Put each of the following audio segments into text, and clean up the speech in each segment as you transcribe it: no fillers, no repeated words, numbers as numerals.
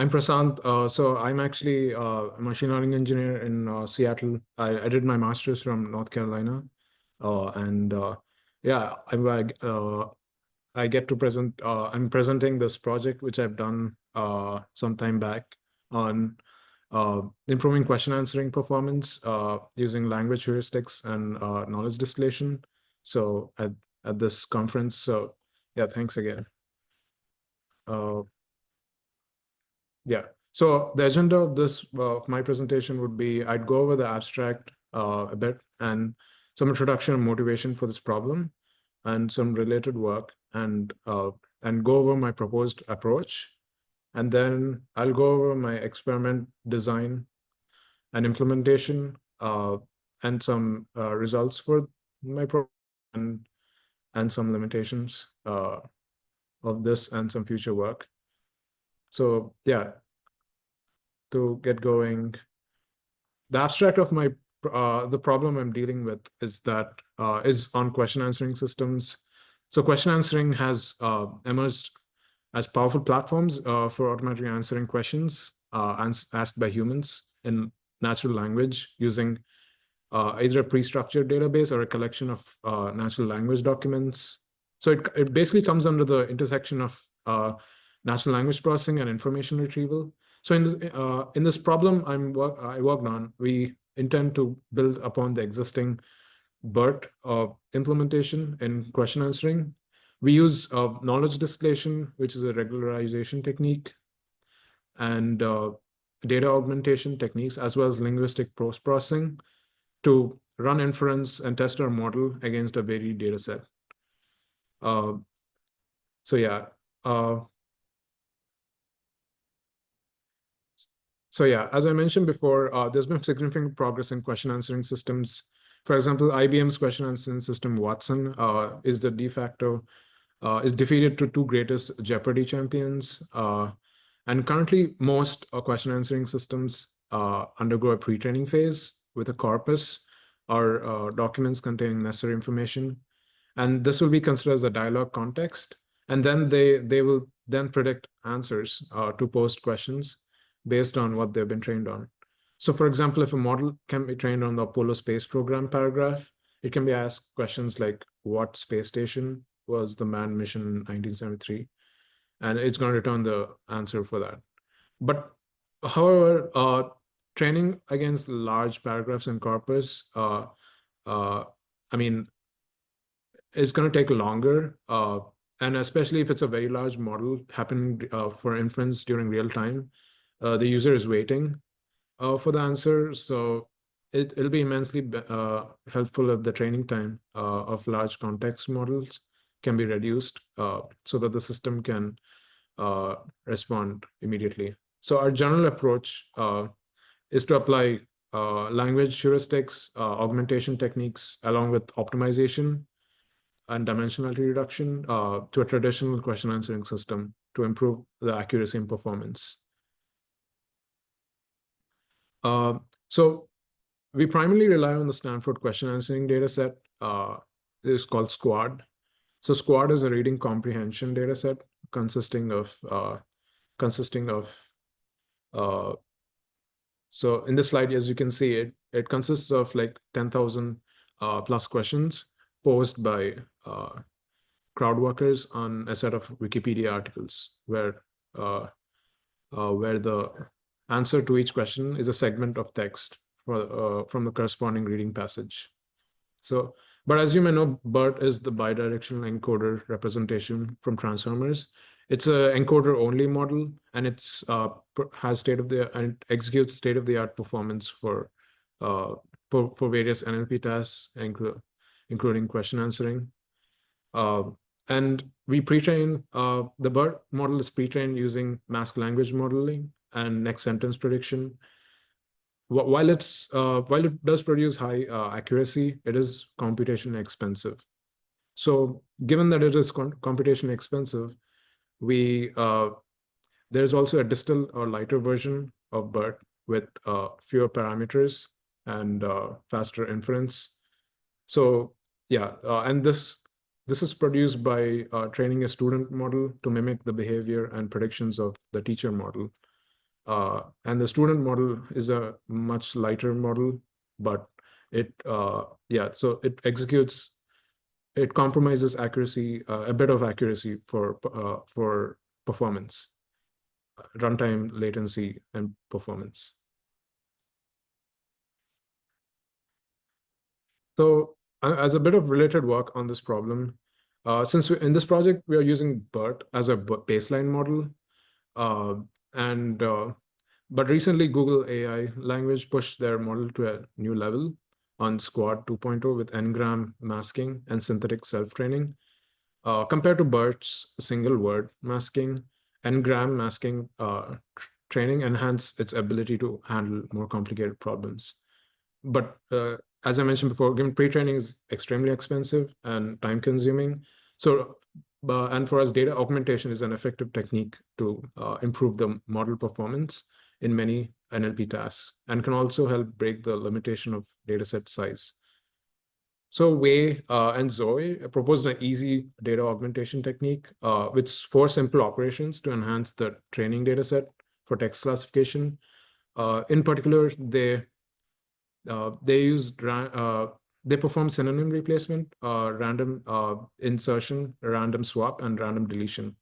I'm Prasanth. So I'm actually a machine learning engineer in Seattle. I did my master's from North Carolina, and yeah, I get to present. I'm presenting this project which I've done some time back on improving question answering performance using language heuristics and knowledge distillation. So at this conference. So yeah, thanks again. Yeah. So the agenda of this of my presentation would be I'd go over the abstract a bit and some introduction and motivation for this problem and some related work and go over my proposed approach. And then I'll go over my experiment design and implementation and some results for my program and some limitations of this and some future work. So yeah, to get going, the abstract of my the problem I'm dealing with is on question answering systems. So question answering has emerged as powerful platforms for automatically answering questions asked by humans in natural language using either a pre-structured database or a collection of natural language documents. So it basically comes under the intersection of natural language processing and information retrieval. So in this problem I worked on, we intend to build upon the existing BERT implementation in question answering. We use knowledge distillation, which is a regularization technique, and data augmentation techniques, as well as linguistic post-processing to run inference and test our model against a varied data set. So yeah. So yeah, as I mentioned before, there's been significant progress in question answering systems. For example, IBM's question answering system, Watson, is the de facto, is defeated to two greatest Jeopardy champions. And currently, most question answering systems undergo a pre-training phase with a corpus or documents containing necessary information. And this will be considered as a dialogue context. And then they will then predict answers to post questions based on what they've been trained on. So for example, if a model can be trained on the Apollo space program paragraph, it can be asked questions like, what space station was the manned mission in 1973? And it's going to return the answer for that. But however, training against large paragraphs and corpus, I mean, it's going to take longer. And especially if it's a very large model happening for inference during real time, the user is waiting for the answer. So it'll be immensely helpful if the training time of large context models can be reduced so that the system can respond immediately. So our general approach is to apply language heuristics, augmentation techniques, along with optimization and dimensionality reduction to a traditional question answering system to improve the accuracy and performance. So we primarily rely on the Stanford Question Answering Dataset. It's called SQUAD. So SQUAD is a reading comprehension dataset consisting of so in this slide, as you can see, it consists of like 10,000 plus questions posed by crowd workers on a set of Wikipedia articles where the answer to each question is a segment of text from the corresponding reading passage. So, but as you may know, BERT is the bidirectional encoder representation from transformers. It's an encoder-only model, and it's has and it executes state-of-the-art performance for various NLP tasks, including question answering. And we pre-train the BERT model is pre-trained using masked language modeling and next sentence prediction. While it does produce high accuracy, it is computationally expensive. So given that it is computationally expensive, there's also a distilled or lighter version of BERT with fewer parameters and faster inference. So yeah, and this is produced by training a student model to mimic the behavior and predictions of the teacher model. And the student model is a much lighter model, but so it compromises accuracy, a bit of accuracy for performance, runtime latency, and performance. So as a bit of related work on this problem, since in this project, we are using BERT as a baseline model. Uh, and But recently, Google AI language pushed their model to a new level on Squad 2.0 with n-gram masking and synthetic self-training. Compared to BERT's single word masking, n-gram masking training enhanced its ability to handle more complicated problems. But as I mentioned before, given pre-training is extremely expensive and time-consuming. So, and for us, data augmentation is an effective technique to improve the model performance in many NLP tasks and can also help break the limitation of dataset size. So Wei and Zoe proposed an easy data augmentation technique with 4 simple operations to enhance the training dataset for text classification. In particular, they perform synonym replacement, random insertion, random swap, and random deletion.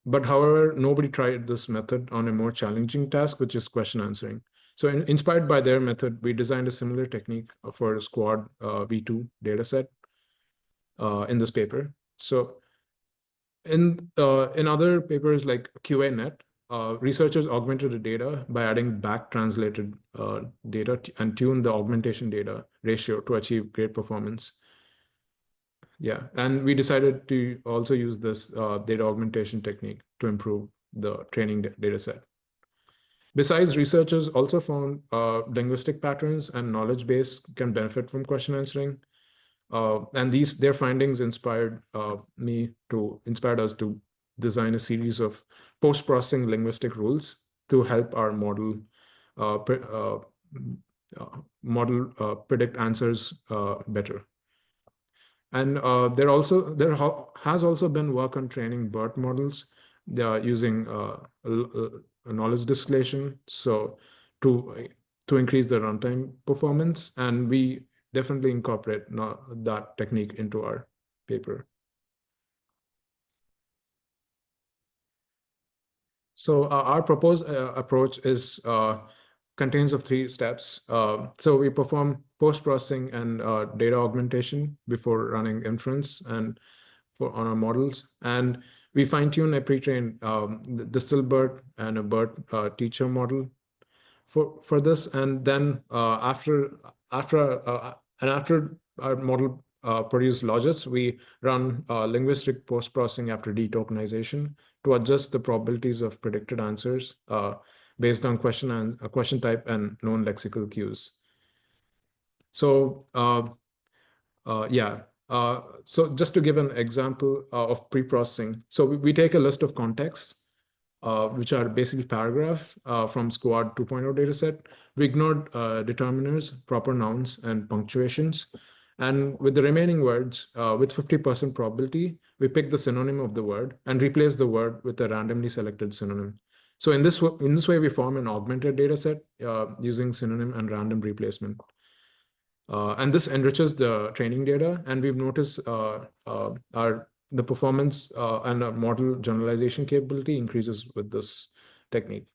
But however, nobody tried this method on a more challenging task, which is question answering. So inspired by their method, we designed a similar technique for Squad V2 dataset in this paper. So in other papers like QANet, researchers augmented the data by adding back translated data and tuned the augmentation data ratio to achieve great performance. Yeah, and we decided to also use this data augmentation technique to improve the training data set. Besides, researchers also found linguistic patterns and knowledge base can benefit from question answering. And their findings inspired us to design a series of post-processing linguistic rules to help our model predict answers better. And there has also been work on training BERT models. They are using knowledge distillation, so to increase the runtime performance, and we definitely incorporate that technique into our paper. So our proposed approach contains of 3 steps. So we perform post-processing and data augmentation before running inference and on our models. And we fine-tune a pre-trained distill BERT and a BERT teacher model for this. And then after our model produce logits, we run linguistic post-processing after detokenization to adjust the probabilities of predicted answers based on question type and known lexical cues. So so just to give an example of pre-processing, so we take a list of contexts, which are basically paragraphs from Squad 2.0 dataset. We ignored determiners, proper nouns, and punctuations. And with the remaining words, with 50% probability, we pick the synonym of the word and replace the word with a randomly selected synonym. So in this way, we form an augmented dataset using synonym and random replacement. And this enriches the training data, and we've noticed the performance and model generalization capability increases with this technique.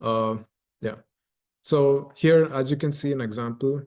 Yeah. So here, as you can see an example,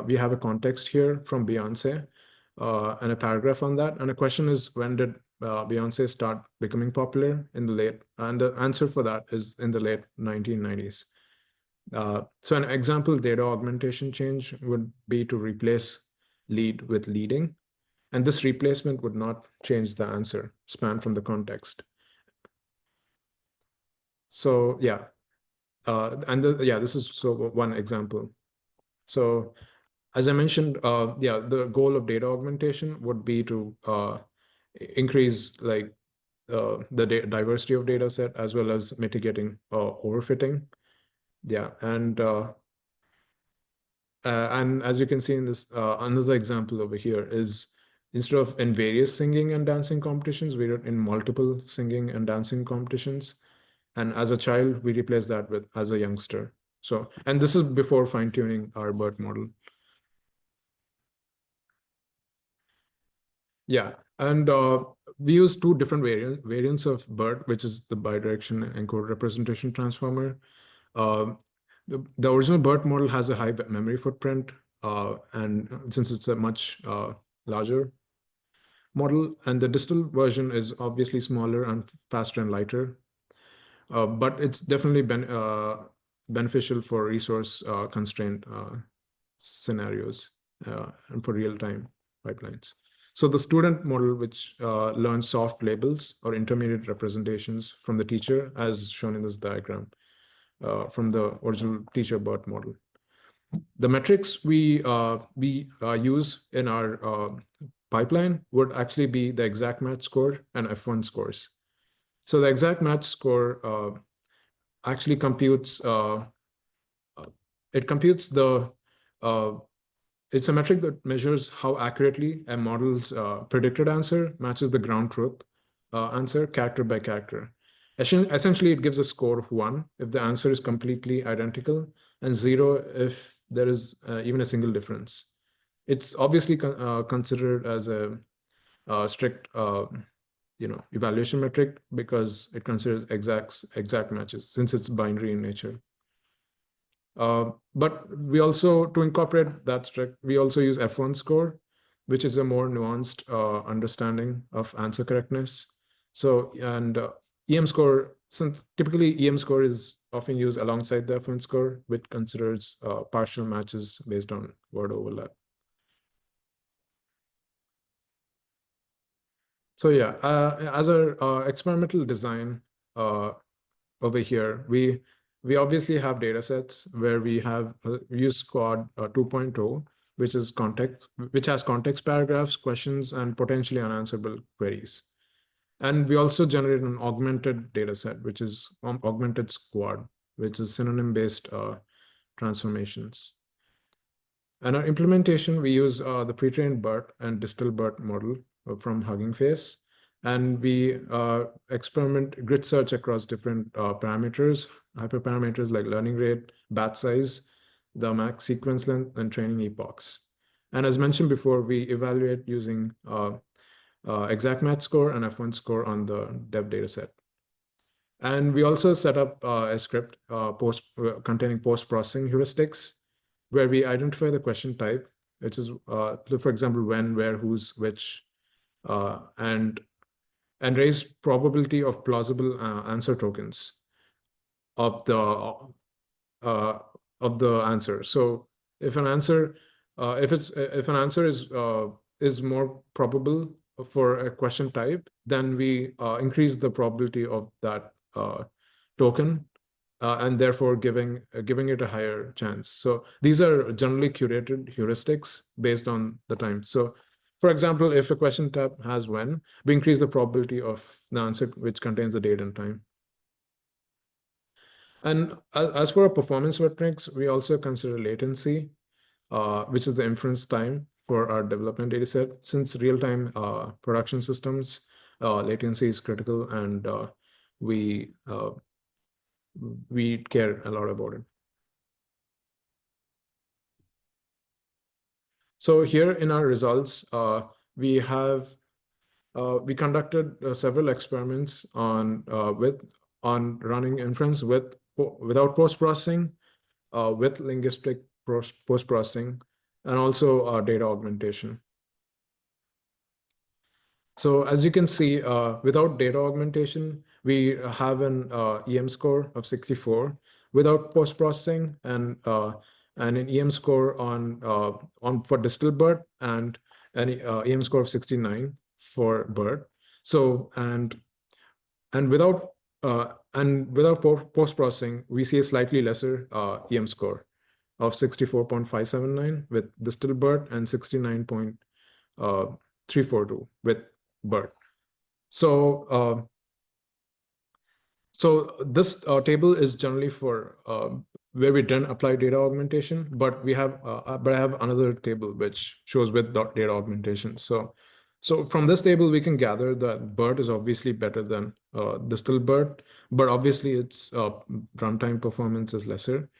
we have a context here from Beyonce and a paragraph on that. And the question is, when did Beyonce start becoming popular? And the answer for that is in the late 1990s. So an example data augmentation change would be to replace lead with leading. And this replacement would not change the answer span from the context. So yeah, this is one example. So as I mentioned, the goal of data augmentation would be to increase the diversity of data set as well as mitigating overfitting. Yeah, and as you can see in this, another example over here is Instead of in various singing and dancing competitions, we did in multiple singing and dancing competitions. And as a child, we replaced that with as a youngster. So, and this is before fine-tuning our BERT model. Yeah, and we use two different variants of BERT, which is the bidirectional encode representation transformer. The original BERT model has a high memory footprint, and since it's a much larger model, and the distill version is obviously smaller and faster and lighter, but it's definitely beneficial for resource constraint scenarios and for real-time pipelines. So the student model, which learns soft labels or intermediate representations from the teacher, as shown in this diagram, from the original teacher BERT model. The metrics we use in our pipeline would actually be the exact match score and F1 scores. So the exact match score actually computes, it computes the, it's a metric that measures how accurately a model's predicted answer matches the ground truth answer character by character. Essentially, it gives a score of 1 if the answer is completely identical and 0 if there is even a single difference. It's obviously considered as a strict evaluation metric because it considers exact matches since it's binary in nature. But we also, to incorporate that strict, we also use F1 score, which is a more nuanced understanding of answer correctness. So, and EM score, since typically EM score is often used alongside the F1 score, which considers partial matches based on word overlap. So yeah, as our experimental design over here, we obviously have data sets where we have use Squad 2.0, which has context paragraphs, questions, and potentially unanswerable queries. And we also generate an augmented data set, which is augmented Squad, which is synonym-based transformations. And our implementation, we use the pre-trained BERT and distill BERT model from Hugging Face. And we experiment grid search across different parameters, hyperparameters like learning rate, batch size, the max sequence length, and training epochs. And as mentioned before, we evaluate using exact match score and F1 score on the dev dataset. And we also set up a script containing post-processing heuristics, where we identify the question type, which is, for example, when, where, whose, which, and raise probability of plausible answer tokens of the answer. So if an answer, if an answer is more probable for a question type, then we increase the probability of that token, and therefore giving it a higher chance. So these are generally curated heuristics based on the time. So for example, if a question type has when, we increase the probability of the answer which contains the date and time. And as for our performance metrics, we also consider latency, which is the inference time for our development dataset. Since real-time production systems, latency is critical, and we care a lot about it. So here in our results, we conducted several experiments on running inference without post-processing, with linguistic post-processing, and also data augmentation. So as you can see, without data augmentation, we have an EM score of 64 without post-processing, and an EM score on for distill BERT, and an EM score of 69 for BERT. So and without post-processing, we see a slightly lesser EM score of 64.579 with distill BERT and 69.342 with BERT. So this table is generally for where we didn't apply data augmentation, but I have another table which shows with data augmentation. So So from this table, we can gather that BERT is obviously better than distilled BERT, but obviously its runtime performance is lesser.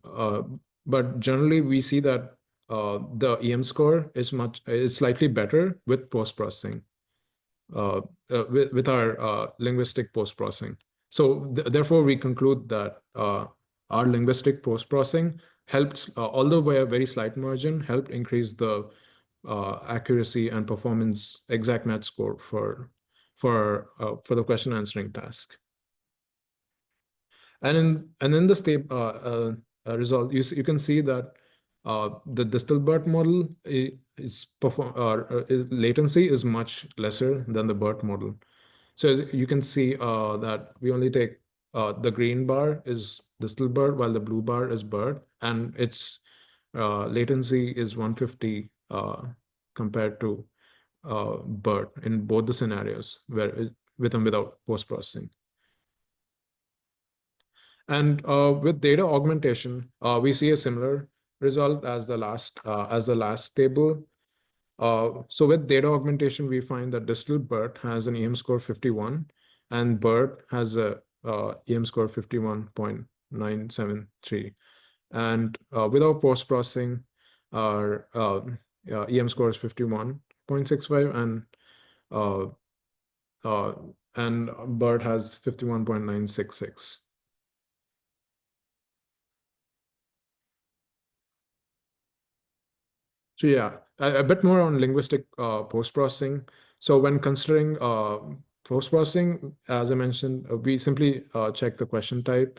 But generally, we see that the EM score is slightly better with post-processing, with our linguistic post-processing. So therefore, we conclude that our linguistic post-processing helped, although by a very slight margin, helped increase the accuracy and performance exact match score for the question answering task. And in the result, you can see that the Distal-BERT model latency is much lesser than the BERT model. So as you can see that we only take the green bar is Distal-BERT while the blue bar is BERT, and its latency is 150 compared to BERT in both the scenarios, with and without post-processing. And with data augmentation, we see a similar result as the last table. So with data augmentation, we find that distilled BERT has an EM score 51, and BERT has a EM score 51.973. And without post-processing, our EM score is 51.65, and BERT has 51.966. So yeah, a bit more on linguistic post-processing. So when considering post-processing, as I mentioned, we simply check the question type.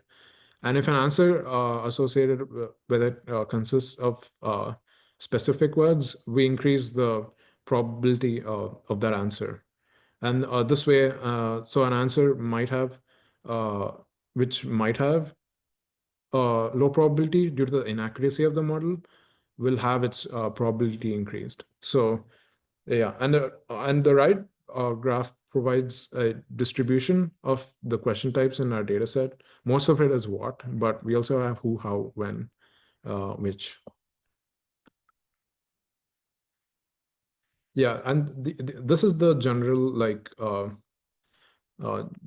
And if an answer associated with it consists of specific words, we increase the probability of that answer. And this way, so an answer which might have low probability due to the inaccuracy of the model, will have its probability increased. So yeah, and the right graph provides a distribution of the question types in our data set. Most of it is what, but we also have who, how, when, which. Yeah, and this is the general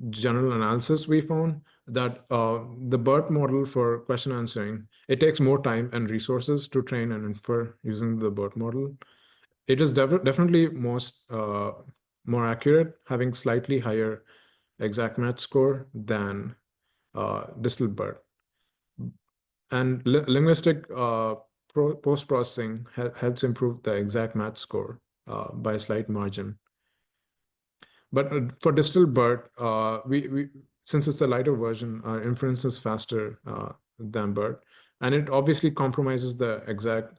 general analysis we found that the BERT model for question answering, it takes more time and resources to train and infer using the BERT model. It is definitely more accurate, having slightly higher exact match score than distilled BERT. And linguistic post-processing helps improve the exact match score by a slight margin. But for distilled BERT, since it's a lighter version, our inference is faster than BERT, and it obviously compromises the exact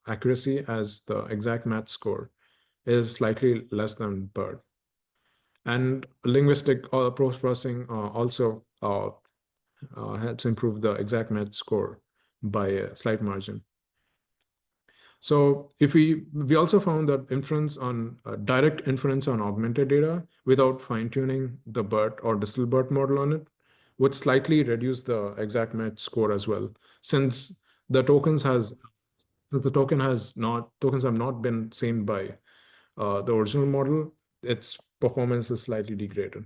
accuracy, as the exact match score is slightly less than BERT. And linguistic post-processing also helps improve the exact match score by a slight margin. So if we also found that direct inference on augmented data without fine-tuning the BERT or distilled BERT model on it would slightly reduce the exact match score as well, since the tokens have not been seen by the original model, its performance is slightly degraded.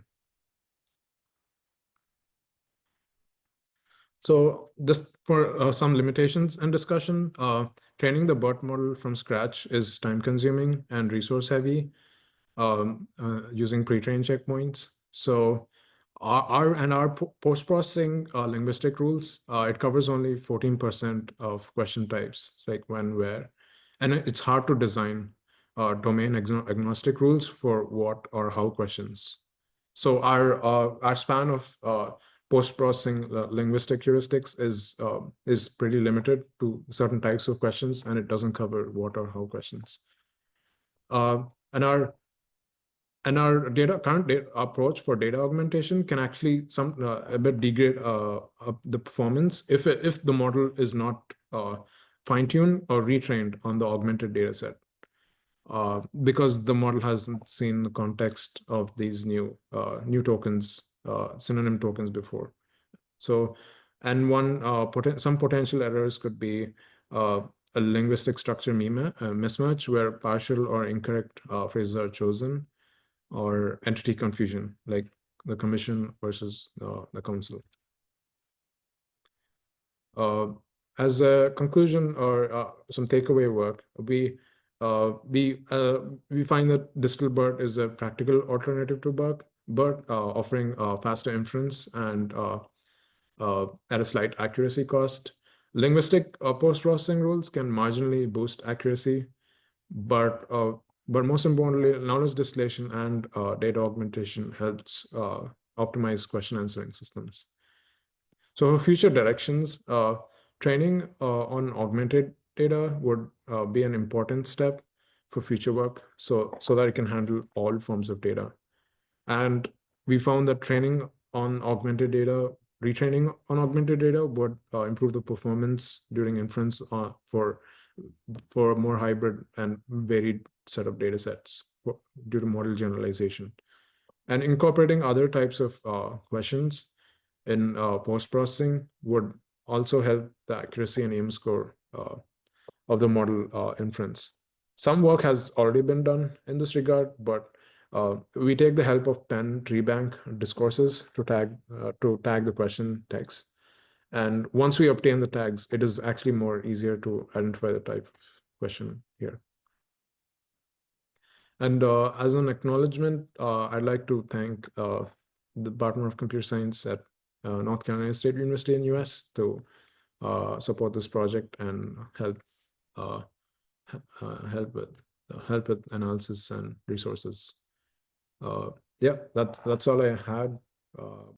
So just for some limitations and discussion, training the BERT model from scratch is time-consuming and resource-heavy using pre-trained checkpoints. So our post-processing linguistic rules, it covers only 14% of question types. It's like when, where, and it's hard to design domain agnostic rules for what or how questions. So our span of post-processing linguistic heuristics is pretty limited to certain types of questions, and it doesn't cover what or how questions. And our current data approach for data augmentation can actually a bit degrade the performance if the model is not fine-tuned or retrained on the augmented data set. Because the model hasn't seen the context of these new tokens, synonym tokens before. So, and some potential errors could be a linguistic structure mismatch where partial or incorrect phrases are chosen, or entity confusion, like the commission versus the council. As a conclusion or some takeaway work, we find that distilled BERT is a practical alternative to BERT, offering faster inference and at a slight accuracy cost. Linguistic post-processing rules can marginally boost accuracy, but most importantly, knowledge distillation and data augmentation helps optimize question answering systems. So for future directions, training on augmented data would be an important step for future work, so that it can handle all forms of data. And we found that training on augmented data, retraining on augmented data would improve the performance during inference for a more hybrid and varied set of data sets due to model generalization. And incorporating other types of questions in post-processing would also help the accuracy and aim score of the model inference. Some work has already been done in this regard, but we take the help of Penn tree bank discourses to tag the question text. And once we obtain the tags, it is actually more easier to identify the type of question here. And as an acknowledgement, I'd like to thank the Department of Computer Science at North Carolina State University in US to support this project and help with analysis and resources. Yeah, that's all I had.